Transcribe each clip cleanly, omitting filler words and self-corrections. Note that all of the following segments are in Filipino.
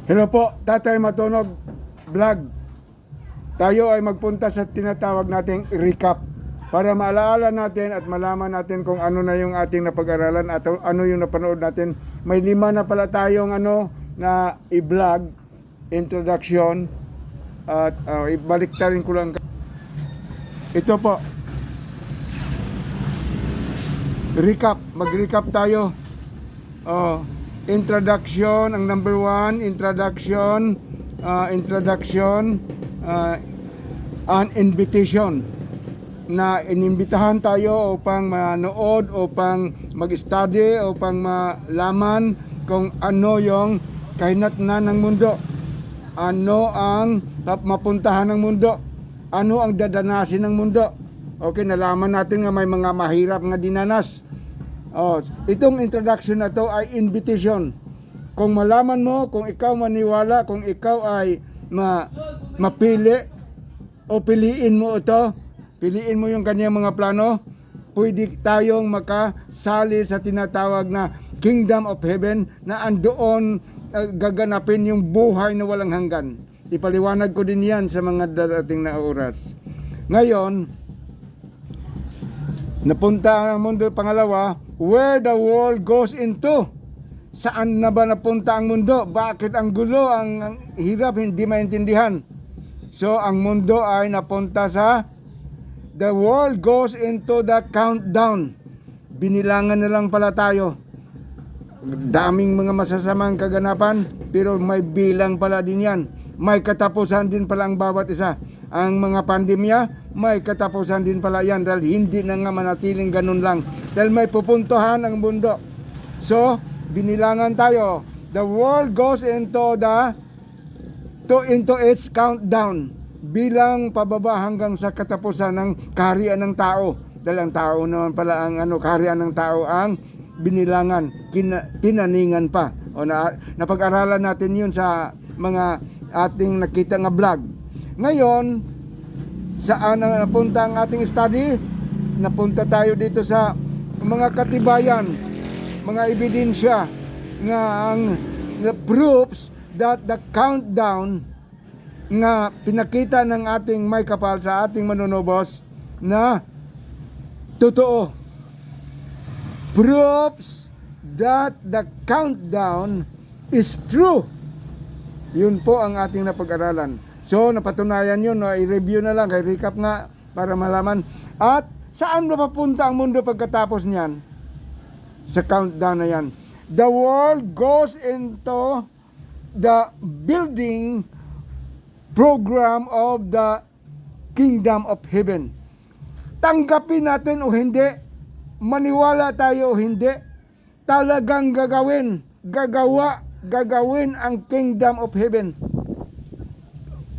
Hello po, Tatay Matunog Vlog. Tayo ay magpunta sa tinatawag nating recap para maalaala natin at malaman natin kung ano na yung ating napag-aralan at ano yung napanood natin. May 5 na pala tayong na i-vlog, introduction, at ibaliktarin ko lang. Ito po, recap, mag-recap tayo. Introduction, ang number 1, introduction, an invitation, na inimbitahan tayo upang manood, upang mag-study, upang malaman kung ano yung kahinatnan ng mundo, ano ang mapuntahan ng mundo, ano ang dadanasin ng mundo. Okay, nalaman natin nga may mga mahirap nga dinanas. Itong introduction na to ay invitation. Kung malaman mo, kung ikaw maniwala, kung ikaw ay mapili o piliin mo ito, piliin mo yung kanyang mga plano, pwede tayong makasali sa tinatawag na Kingdom of Heaven na andoon gaganapin yung buhay na walang hanggan. Ipaliwanag ko din yan sa mga darating na oras. Ngayon, napunta ang mundo, pangalawa, where the world goes into. Saan na ba napunta ang mundo? Bakit ang gulo, ang hirap, hindi maintindihan? So, ang mundo ay napunta sa the world goes into the countdown. Binilangan na lang pala tayo. Daming mga masasamang kaganapan, pero may bilang pala din yan. May katapusan din pala ang bawat isa. Ang mga pandemya, may katapusan din pala yan dahil hindi na nga manatiling ganun lang. Dahil may pupuntuhan ang mundo. So, binilangan tayo. The world goes into its countdown. Bilang pababa hanggang sa katapusan ng kaharian ng tao. Dahil ang tao naman pala ang kaharian ng tao ang binilangan, tinaningan pa. Napag-aralan natin yun sa mga ating nakita nga vlog. Ngayon, saan na napunta ang ating study? Napunta tayo dito sa mga katibayan, mga ebidensya nga ang proofs that the countdown nga pinakita ng ating may kapal sa ating manunobos na totoo. Proofs that the countdown is true. Yun po ang ating napag-aralan. So, napatunayan yun, i-review na lang, i-recap nga para malaman. At saan mapapunta ang mundo pagkatapos niyan? Sa countdown na yan. The world goes into the building program of the Kingdom of Heaven. Tanggapin natin o hindi, maniwala tayo o hindi, talagang gagawin ang Kingdom of Heaven.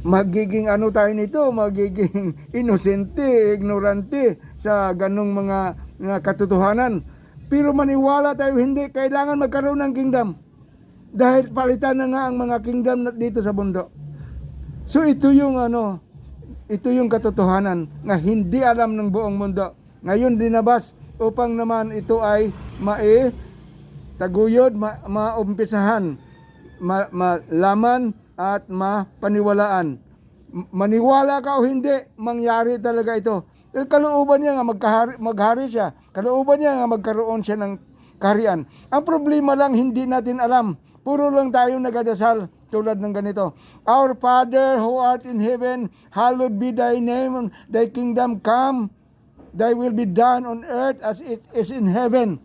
Magiging tayo nito, magiging inosente, ignorante sa ganong mga katotohanan. Pero maniwala tayo hindi, kailangan magkaroon ng kingdom. Dahil palitan na nga ang mga kingdom dito sa mundo. So ito yung katotohanan na hindi alam ng buong mundo. Ngayon dinabas upang naman ito ay taguyod, maumpisahan, malaman at mapaniwalaan. Maniwala ka o hindi, mangyari talaga ito. Dahil kalooban niya nga maghari siya. Kalooban niya nga magkaroon siya ng kaharian. Ang problema lang, hindi natin alam. Puro lang tayo nagadasal tulad ng ganito. Our Father who art in heaven, hallowed be thy name, thy kingdom come, thy will be done on earth as it is in heaven.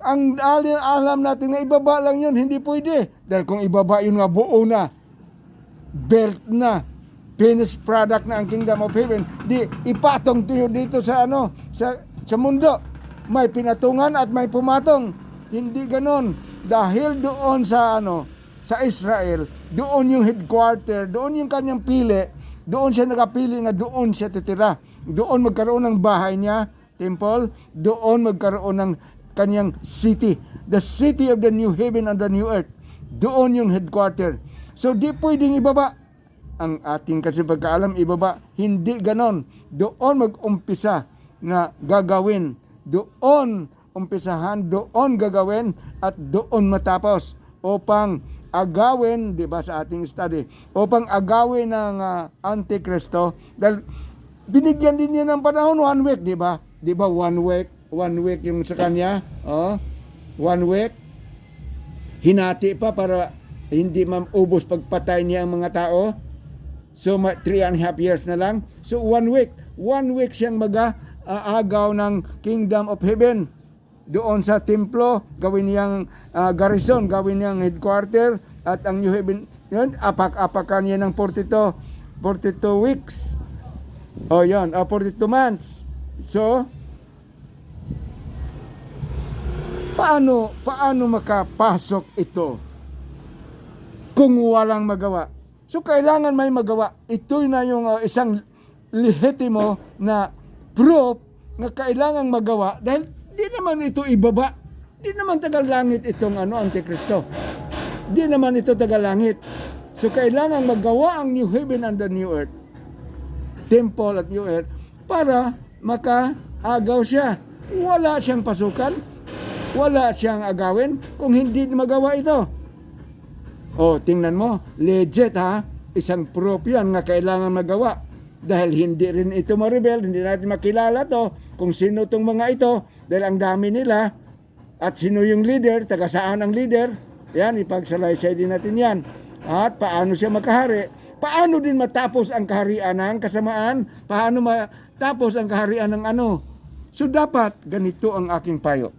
Ang alam natin na ibaba lang yun, hindi pwede. Dahil kung ibaba yun nga buo na, belt na, finished product na ang Kingdom of Heaven, di ipatong tayo dito sa mundo. May pinatungan at may pumatong. Hindi ganon. Dahil doon sa Israel, doon yung headquarter, doon yung kanyang pili, doon siya nakapili nga doon siya titira. Doon magkaroon ng bahay niya, temple, doon magkaroon ng kanyang city, the city of the new heaven and the new earth. Doon yung headquarter. So di pwedeng ibaba. Ang ating kasi pagkaalam ibaba, hindi ganon. Doon mag-umpisa na gagawin. Doon umpisahan, doon gagawin at doon matapos upang agawin, di ba, sa ating study, upang agawin ng Antikristo, dahil binigyan din niya ng panahon, 1 week, di ba? Di ba, 1 week yung sa kanya, 1 week, hinati pa para hindi maubos pagpatay niya ang mga tao. So 3.5 years na lang. So 1 week siyang mag-aagaw ng Kingdom of Heaven. Doon sa templo, gawin niyang garrison, gawin niyang headquarter, at ang New Heaven, yun, apak-apakan niya ng 42 weeks. 42 months. So, paano makapasok ito kung walang magawa? So, kailangan may magawa. Ito na yung isang lehitimo na proof na kailangan magawa, dahil di naman ito ibaba. Di naman tagalangit itong Antikristo. Di naman ito tagalangit. So, kailangan magawa ang New Heaven and the New Earth, temple at New Earth, para makaagaw siya. Wala siyang pasukan, wala siyang agawin kung hindi magawa ito. Tingnan mo, legit ha, isang proof yan nga kailangan magawa. Dahil hindi rin ito ma-rebel, hindi natin makilala to kung sino itong mga ito, dahil ang dami nila, at sino yung leader, taga saan ang leader, yan, ipagsalaysay din natin yan. At paano siya makahari, paano din matapos ang kaharian ng kasamaan, paano matapos ang kaharian ng So dapat, ganito ang aking payo.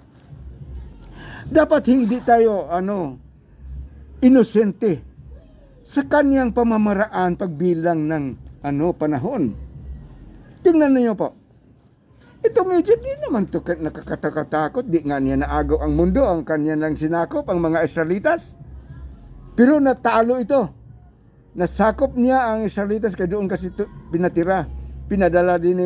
Dapat hindi tayo, inosente sa kanyang pamamaraan pagbilang ng panahon. Tingnan niyo po. Itong Egypt, di naman ito nakakatakot. Di nga niya naagaw ang mundo. Ang kanya lang sinakop, ang mga Israelitas. Pero natalo ito. Nasakop niya ang Israelitas, kaya doon kasi pinatira. Pinadala din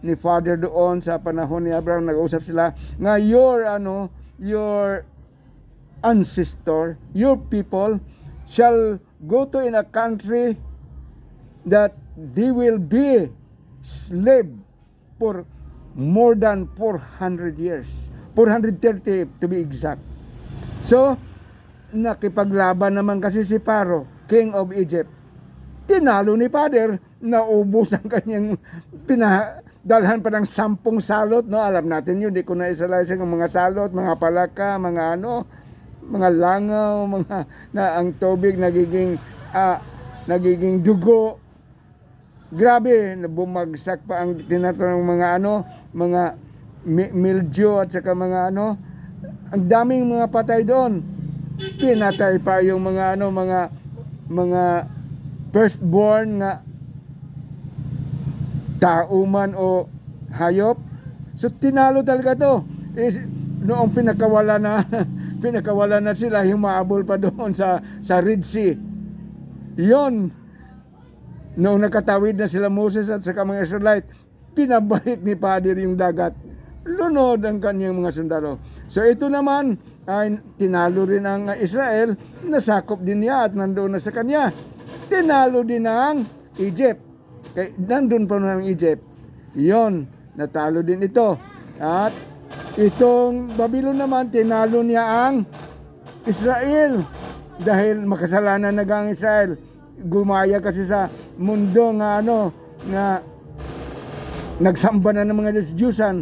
ni Father doon sa panahon ni Abraham. Nag-usap sila nga your ancestor, your people shall go to in a country that they will be slave for more than 400 years. 430 to be exact. So, nakipaglaban naman kasi si Pharaoh, king of Egypt. Tinalo ni Father, naubos ang kanyang dalhan pa ng 10 salot, no? Alam natin yun, di ko na isalaysay ang mga salot, mga palaka, mga mga langaw, na ang tubig nagiging dugo. Grabe, bumagsak pa ang tinatawag mga mildew at saka mga ang daming mga patay doon. Pinatay pa yung mga firstborn na tauman o hayop. So tinalo talaga to. Noong pinakawala na sila, humaabol pa doon sa Red Sea. Yon, noong nakatawid na sila Moses at saka mga Israelite, pinabalik ni Father yung dagat. Lunod ang kanyang mga sundalo. So ito naman ay tinalo rin ang Israel, nasakop din niya at nandoon na sa kanya. Tinalo din ang Egypt. Nandun pa ng Egypt. Yon, natalo din ito. At itong Babylon naman, tinalo niya ang Israel. Dahil makasalanan na ang Israel. Gumaya kasi sa mundo nga nagsamba na ng mga Diyos-Diyusan,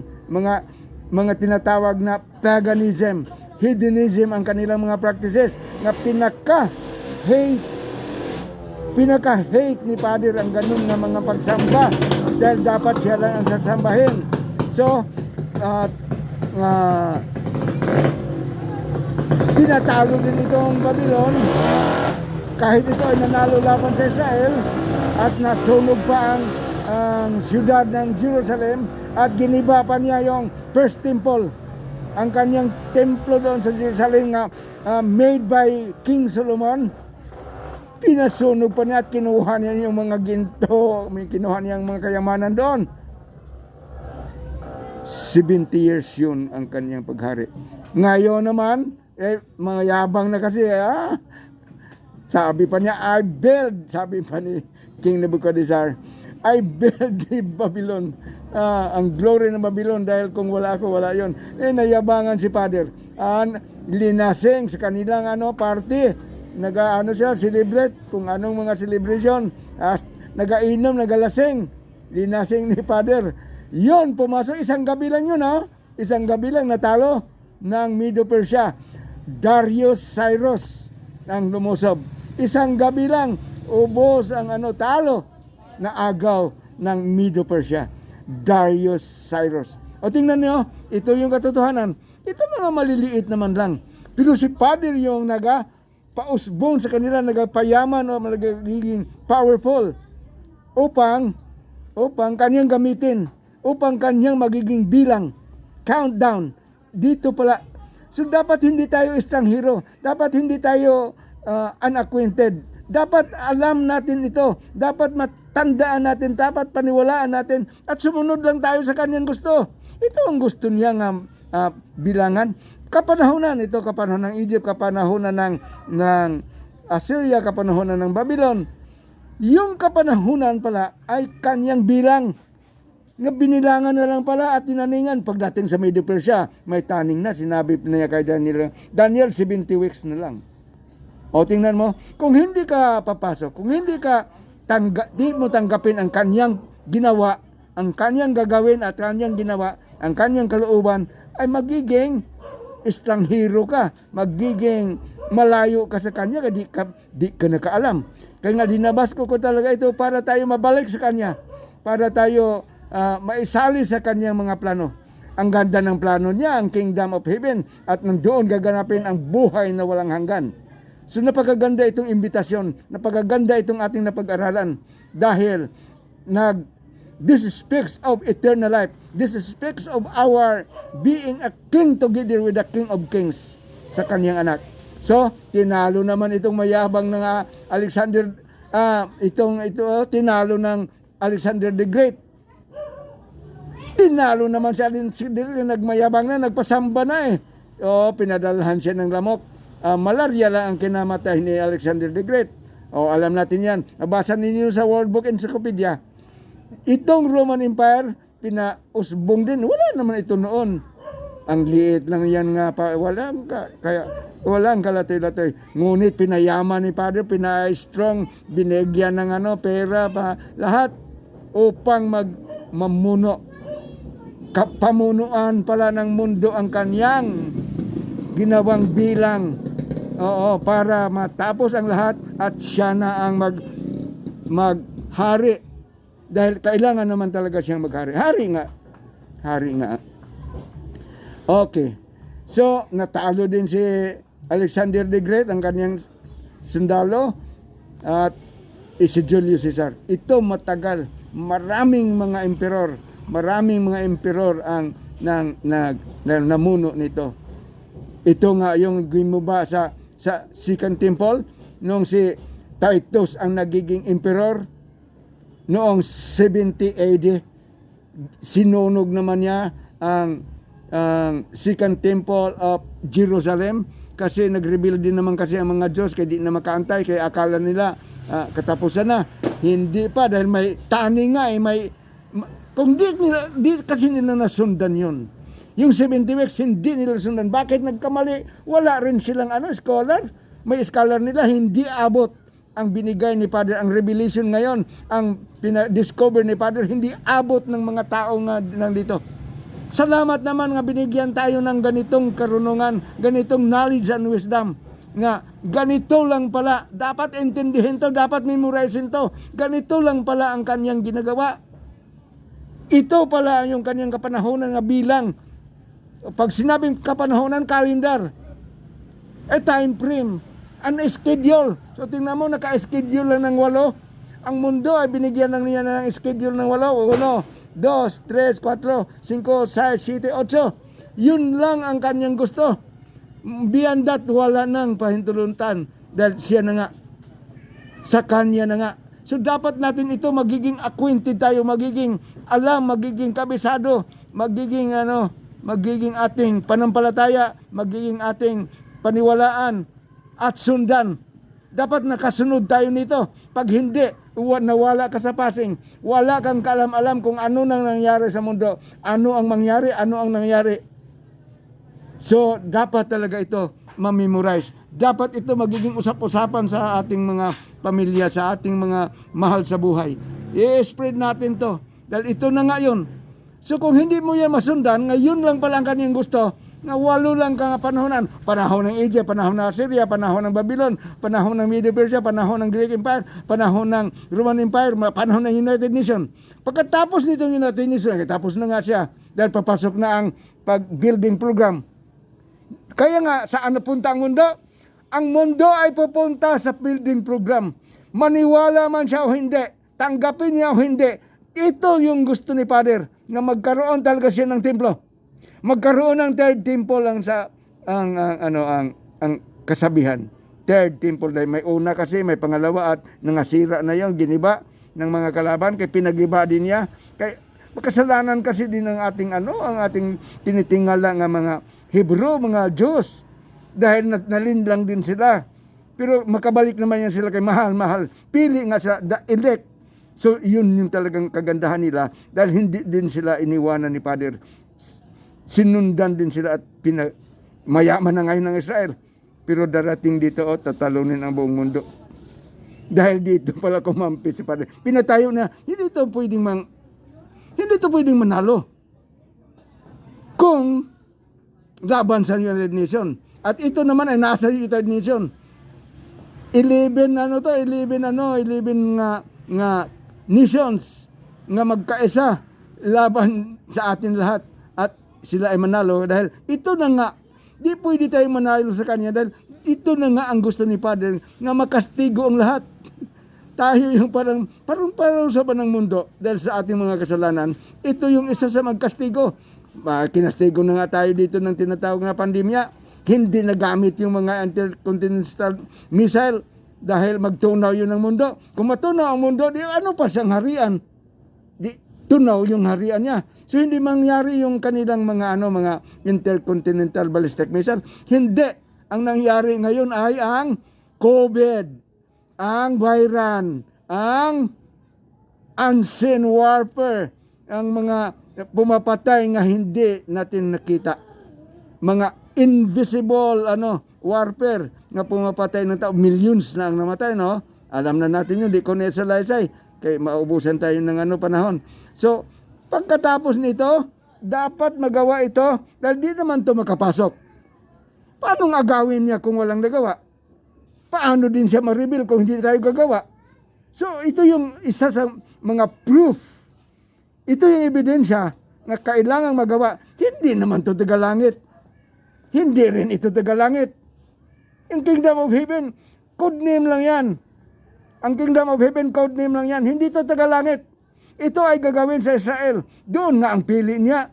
mga tinatawag na paganism, hedonism ang kanilang mga practices, na pinaka-hate ni Father ang ganun na mga pagsamba, dahil dapat siya lang ang sasambahin. So, tinatalo din itong Babylon, kahit ito ay nanalo laban sa Israel, at nasunog pa ang siyudad ng Jerusalem, at giniba pa niya yung first temple, ang kanyang templo doon sa Jerusalem nga made by King Solomon. Pinasunog pa niya at kinuha niya yung mga ginto, kinuha niya yung mga kayamanan doon. 70 years yun ang kanyang paghari. Ngayon naman, mga yabang na kasi, sabi pa niya, I build, sabi pa ni King Nebuchadnezzar, I build the Babylon, ang glory ng Babylon, dahil kung wala ako, wala yon. Nayabangan si Father. Linasing sa kanilang party, Ano sila, celebrate kung anong mga celebration. Nagainom, nagalasing. Linasing ni Father. Yun, pumasok. Isang gabi lang yun, ha? Isang gabi lang natalo ng Medo Persia. Darius Cyrus ang lumusob. Isang gabi lang, ubos ang talo na agaw ng Medo Persia. Darius Cyrus. O tingnan niyo, ito yung katotohanan. Ito mga maliliit naman lang. Pero si Father yung pausbong sa kanila, nagpayaman o nagiging powerful upang kanyang gamitin, upang kanyang magiging bilang. Countdown. Dito pala. So dapat hindi tayo estranghero. Dapat hindi tayo unacquainted. Dapat alam natin ito. Dapat matandaan natin. Dapat paniwalaan natin. At sumunod lang tayo sa kanyang gusto. Ito ang gusto niya nga bilangan. Kapanahonan. Ito kapanahonan ng Egypt. Kapanahonan ng Assyria. Kapanahonan ng Babylon. Yung kapanahunan pala ay kanyang bilang. Nga binilangan na lang pala at tinaningan. Pagdating sa Medo Persia, may taning na. Sinabi niya kay Daniel, 70 weeks na lang. O tingnan mo, kung hindi ka papasok, kung hindi ka di mo tanggapin ang kanyang ginawa, ang kanyang gagawin at kanyang ginawa, ang kanyang kalooban, ay magiging estranghero ka, magiging malayo ka sa kanya, di ka nakaalam. Kaya nga dinabas ko talaga ito para tayo mabalik sa kanya, para tayo maisali sa kanyang mga plano. Ang ganda ng plano niya, ang kingdom of heaven, at nandoon gaganapin ang buhay na walang hanggan. So napakaganda itong imbitasyon, napakaganda itong ating napag-aralan dahil this speaks of eternal life. This speaks of our being a king together with the King of Kings sa kanyang anak. So, tinalo naman itong mayabang ng Alexander, tinalo ng Alexander the Great. Tinalo naman si Alexander, nagmayabang na, nagpasamba na eh. Pinadalhan siya ng lamok. Malaria lang ang kinamatay ni Alexander the Great. Alam natin yan. Nabasa ninyo sa World Book Encyclopedia. Itong Roman Empire, pinausbong din. Wala naman ito noon. Ang liit lang yan nga pa. Walang kalatoy-latoy. Ngunit pinayaman ni Father, pina-strong, binigyan ng pera pa, lahat upang mamuno. Pamunuan pala ng mundo ang kanyang ginawang bilang. Para matapos ang lahat at siya na ang maghari. Dahil kailangan naman talaga siyang maghari. Hari nga. Okay. So, natalo din si Alexander the Great, ang kanyang sundalo, at si Julius Caesar. Ito matagal. Maraming mga emperor ang namuno nito. Ito nga yung gimuba sa Second Temple nung si Titus ang nagiging emperor noong 70 AD. Sinunog naman niya ang Second Temple of Jerusalem kasi nag-rebuild din naman kasi ang mga Diyos kaya di na makaantay, kaya akala nila katapusan na. Hindi pa dahil may tani nga kung di kasi nila nasundan yun. Yung 70 weeks, hindi nila sundan. Bakit nagkamali? Wala rin silang scholar. May scholar nila, hindi abot ang binigay ni Father. Ang revelation ngayon, ang discover ni Father, hindi abot ng mga tao nga nandito. Salamat naman nga binigyan tayo ng ganitong karunungan, ganitong knowledge and wisdom. Nga, ganito lang pala. Dapat intindihin to, dapat memorizein to. Ganito lang pala ang kanyang ginagawa. Ito pala yung kanyang kapanahonan nga bilang. Pag sinabing kapanahonan, calendar, time frame, schedule. So tingnan mo, naka-schedule lang ng 8. Ang mundo ay binigyan lang niya ng schedule ng 8. 1, 2, 3, 4, 5, 6, 7, 8. Yun lang ang kanyang gusto. Beyond that, wala nang pahintuluntan. Dahil siya na nga. Sa kanya na nga. So dapat natin ito magiging acquainted tayo, magiging alam, magiging kabisado, magiging ating panampalataya, magiging ating paniwalaan at sundan. Dapat nakasunod tayo nito. Pag hindi, nawala ka sa passing. Wala kang kaalam-alam kung ano nang nangyari sa mundo. Ano ang mangyari, ano ang nangyari So, dapat talaga ito ma-memorize. Dapat ito magiging usap-usapan sa ating mga pamilya, sa ating mga mahal sa buhay. I-spread natin to. Dahil ito na nga yun. So, kung hindi mo yan masundan, ngayon lang pala ang kanyang gusto, nga walo lang ka nga panahonan. Panahon ng Egypt, panahon ng Assyria, panahon ng Babylon, panahon ng Medo Persia, panahon ng Greek Empire, panahon ng Roman Empire, panahon ng United Nations. Pagkatapos nitong United Nations, tapos na nga siya dahil papasok na ang pag-building program. Kaya nga, saan napunta ang mundo? Ang mundo ay pupunta sa building program. Maniwala man siya o hindi, tanggapin niya o hindi, ito yung gusto ni Father, na magkaroon talaga siya ng templo. Magkaroon ng third temple ang kasabihan. Third temple dahil may una kasi, may pangalawa at nangasira na yon, giniba ng mga kalaban kay pinagiba din niya. Kay makasalanan kasi din ang ating ang ating tinitingala nga mga Hebrew, mga Diyos dahil nalinlang din sila. Pero makabalik naman yan sila kay mahal. Pili nga sa the elect. So yun yung talagang kagandahan nila dahil hindi din sila iniwanan ni Father. Sinundan din sila at mayaman na ngayon ng Israel. Pero darating dito, tatalunin ang buong mundo. Dahil dito pala kumampi si Father. Pinatayo na, hindi ito pwedeng manalo. Kung laban sa United Nations. At ito naman ay nasa United Nations. 11 nga nations nga magkaisa laban sa atin lahat. At sila ay manalo dahil ito na nga, di pwede tayo manalo sa kanya dahil ito na nga ang gusto ni Father nga makastigo ang lahat. Tayo yung parang sa banang mundo dahil sa ating mga kasalanan, ito yung isa sa magkastigo. Kinastigo na nga tayo dito ng tinatawag na pandemya. Hindi nagamit yung mga intercontinental missile dahil magtunaw yun ng mundo. Kung matunaw ang mundo, di ano pa siyang harian? Di tunaw yung harian niya. So hindi mangyari yung kanilang mga intercontinental ballistic missile. Hindi. Ang nangyari ngayon ay ang COVID, ang viral, ang unseen warfare, ang mga pumapatay nga hindi natin nakita. Mga invisible warfare nga pumapatay ng tao. Millions na ang namatay, no? Alam na natin yun, di ko sa laysay. Kaya maubusan tayo ng panahon. So, pagkatapos nito, dapat magawa ito dahil di naman ito makapasok. Paano agawin niya kung walang nagawa? Paano din siya ma-reveal kung hindi tayo gagawa? So, ito yung isa sa mga proof. Ito yung ebidensya na kailangang magawa. Hindi naman ito tagalangit. Hindi rin ito tagalangit. Yung Kingdom of Heaven, code name lang yan. Ang Kingdom of Heaven, code name lang yan. Hindi ito tagalangit. Ito ay gagawin sa Israel. Doon nga ang pili niya.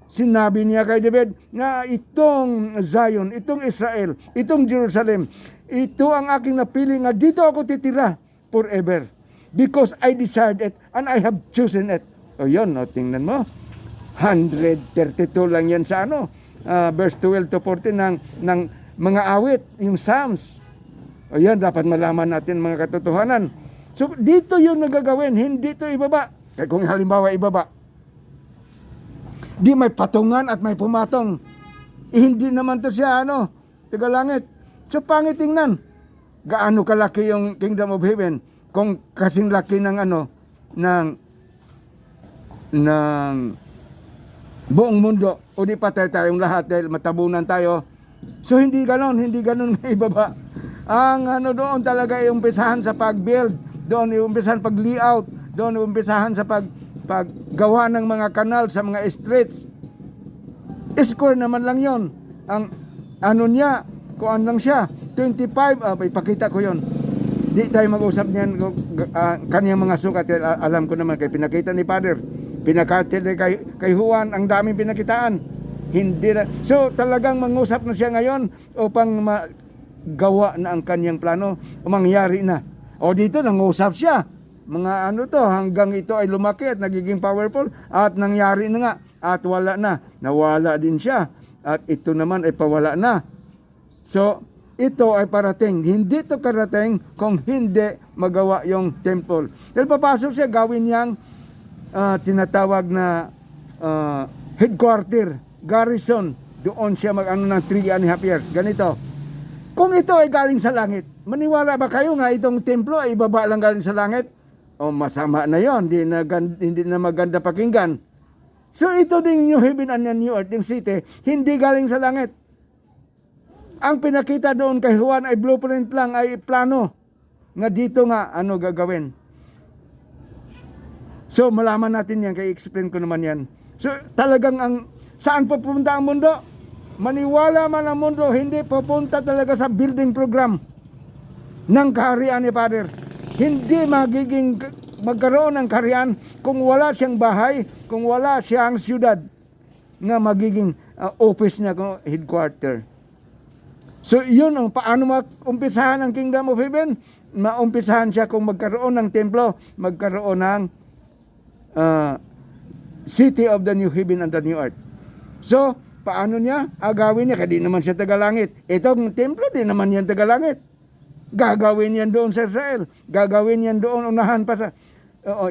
Sinabi niya kay David na itong Zion, itong Israel, itong Jerusalem, ito ang aking napili nga dito ako titira forever. Because I desired it and I have chosen it. O yun, tingnan mo. 132 lang yan sa verse 12 to 14 ng mga awit, yung Psalms. O yan, dapat malaman natin mga katotohanan. So, dito yung nagagawin, hindi ito ibaba. Kaya kung halimbawa ibaba, di may patungan at may pumatong. Hindi naman to siya, tagalangit. So, pangit tingnan. Gaano kalaki yung Kingdom of Heaven kung kasing laki ng buong mundo. O di patay tayong lahat dahil matabunan tayo. So, hindi ganon nga ibaba. Ang doon talaga iumpisahan sa pag-build, doon iumpisahan pag-layout, doon iumpisahan sa paggawa ng mga kanal sa mga streets. Square naman lang yon. Ang niya, kung lang siya, 25, ipakita ko yon. Di tayo mag-usap niyan, kaniyang mga sukat, alam ko naman, kay pinakita ni Father, pinakita kay Juan, ang daming pinakitaan. Hindi na. So talagang mangusap na siya ngayon upang magawa na ang kaniyang plano, mangyari na. O dito nangusap siya. Mga hanggang ito ay lumaki at nagiging powerful at nangyari na nga at wala na. Nawala din siya at ito naman ay pawala na. So ito ay parating. Hindi ito karating kung hindi magawa yung temple. Dahil papasok siya, gawin niyang tinatawag na headquarter, garrison Doon siya mag-ano ng 3.5 years. Ganito. Kung ito ay galing sa langit, maniwala ba kayo nga itong templo ay ibaba lang galing sa langit? O masama na yon, hindi na maganda pakinggan. So ito ding new heaven and new earth, yung city, hindi galing sa langit. Ang pinakita doon kay Juan ay blueprint lang, ay plano. Nga dito nga, ano gagawin. So malaman natin yan, kaya explain ko naman yan. So talagang saan pupunta ang mundo? Maniwala man ang mundo, hindi pupunta talaga sa building program ng kaharian ni Father. Hindi magkaroon ng kaharian kung wala siyang bahay, kung wala siyang siyudad na magiging office niya, headquarter. So yun ang paano maumpisahan ang Kingdom of Heaven. Maumpisahan siya kung magkaroon ng templo, magkaroon ng city of the new heaven and the new earth. So paano niya agawin niya? Kaya di naman siya tagalangit. Itong templo, di naman yan tagalangit. Gagawin yan doon sa Israel. Gagawin yan doon, unahan pa sa...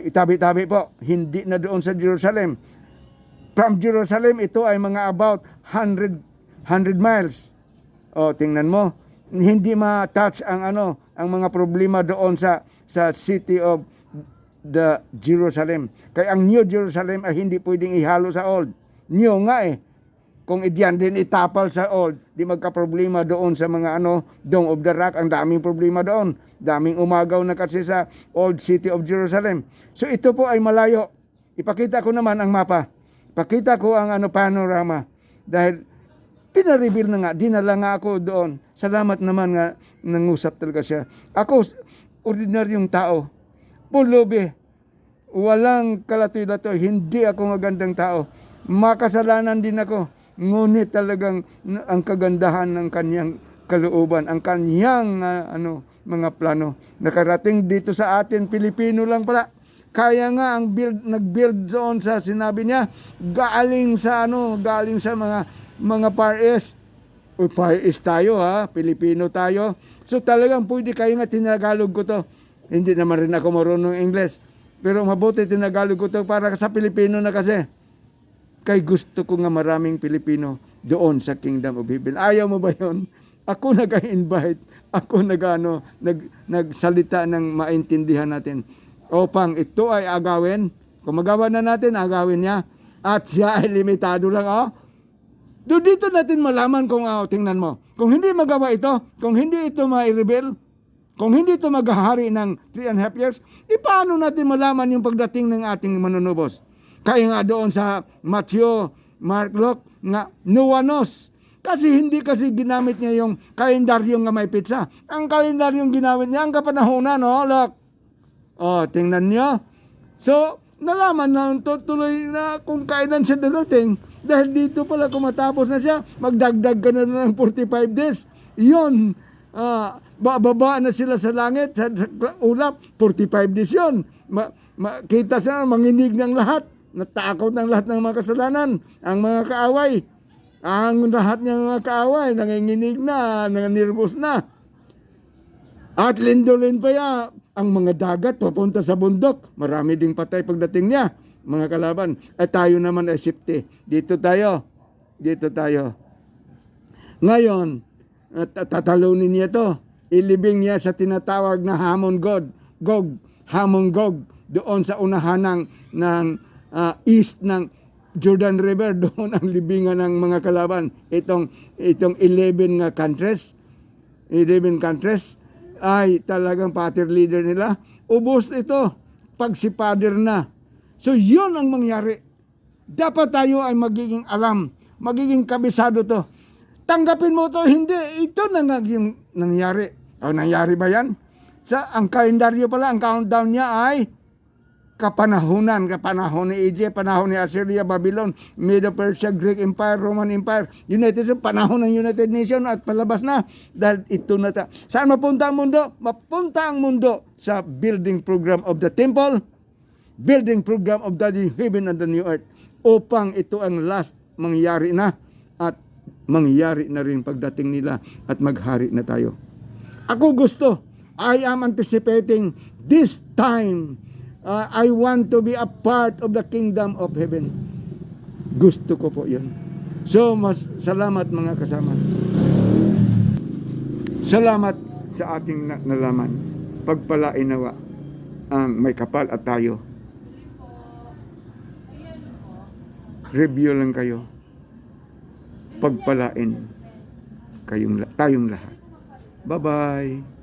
itabi-tabi po. Hindi na doon sa Jerusalem. From Jerusalem, ito ay mga about 100 miles. Tingnan mo. Hindi ma-touch ang mga problema doon sa city of the Jerusalem. Kaya ang New Jerusalem ay hindi pwedeng ihalo sa Old. New nga eh. Kung idyan din itapal sa Old, di magka-problema doon sa mga Dome of the Rock, ang daming problema doon. Daming umagaw na kasi sa Old City of Jerusalem. So ito po ay malayo. Ipakita ko naman ang mapa. Ipakita ko ang panorama. Dahil pinareveal na nga, dinala nga ako doon. Salamat naman nga, nangusap talaga siya. Ako, ordinaryong tao. Pulubi. Walang kalatoy-latoy. Hindi ako magandang tao. Makasalanan din ako. Ngunit talagang ang kagandahan ng kanyang kalooban, ang kanyang mga plano. Nakarating dito sa atin, Pilipino lang pala. Kaya nga ang nag-build doon sa sinabi niya, galing sa mga Far East. Far East tayo ha, Pilipino tayo. So talagang pwede kayo nga tinagalog ko to. Hindi naman rin ako marunong English. Pero mabuti tinagalog ko to para sa Pilipino na kasi. Kay gusto ko nga maraming Pilipino doon sa Kingdom of Heaven. Ayaw mo ba yun? Ako nag-invite. Ako nagsalita ng maintindihan natin. Upang ito ay agawin. Kung magawa na natin, agawin niya. At siya ay limitado lang. Doon dito natin malaman kung tingnan mo. Kung hindi magawa ito, kung hindi ito ma-reveal, kung hindi ito maghahari ng 3.5 years, paano natin malaman yung pagdating ng ating manunubos? Kaya nga doon sa Matthew, Mark, Luke, nga nuwanos. Kasi hindi ginamit niya yung kalendaryo nga may pizza. Ang kalendaryong ginamit niya, ang kapanahonan, Luke. Tingnan niyo. So, nalaman na tuloy na kung kailan siya darating. Dahil dito pala kung matapos na siya, magdagdag ka na ng 45 days. Yun, bababa na sila sa langit, sa ulap, 45 days yun. Kita siya, manginig ng lahat. Natakot ng lahat ng mga kasalanan, ang mga kaaway. Ang lahat ng mga kaaway, nanginginig na, nanganirvos na. At lindolin pa ya, ang mga dagat papunta sa bundok. Marami ding patay pagdating niya, mga kalaban. At tayo naman ay safety. Dito tayo. Ngayon, tatalunin niya to. Ilibing niya sa tinatawag na Hamon Gog. Doon sa unahan ng east ng Jordan River, doon ang libingan ng mga kalaban. Itong 11 countries ay talagang party leader nila. Ubos ito pag si Father na. So yun ang mangyari. Dapat tayo ay magiging alam, magiging kabisado to. Tanggapin mo to, hindi. Ito na nga yung nangyari. Nangyari ba yan? Ang kalendaryo pala, ang countdown niya ay panahon ni Egypt, panahon ni Assyria, Babylon, Medo-Persia, Greek Empire, Roman Empire, United States, panahon ng United Nations at palabas na. Dahil ito na saan mapunta ang mundo? Mapunta ang mundo sa building program of the temple, building program of the new heaven and the new earth, upang ito ang last mangyari na at mangyari na rin pagdating nila at maghari na tayo. Ako gusto, I am anticipating this time. I want to be a part of the Kingdom of Heaven. Gusto ko po yun. So, salamat mga kasama. Salamat sa ating nalaman. Pagpalain nawa ang may kapal at tayo. Review lang kayo. Pagpalain tayong lahat. Bye-bye.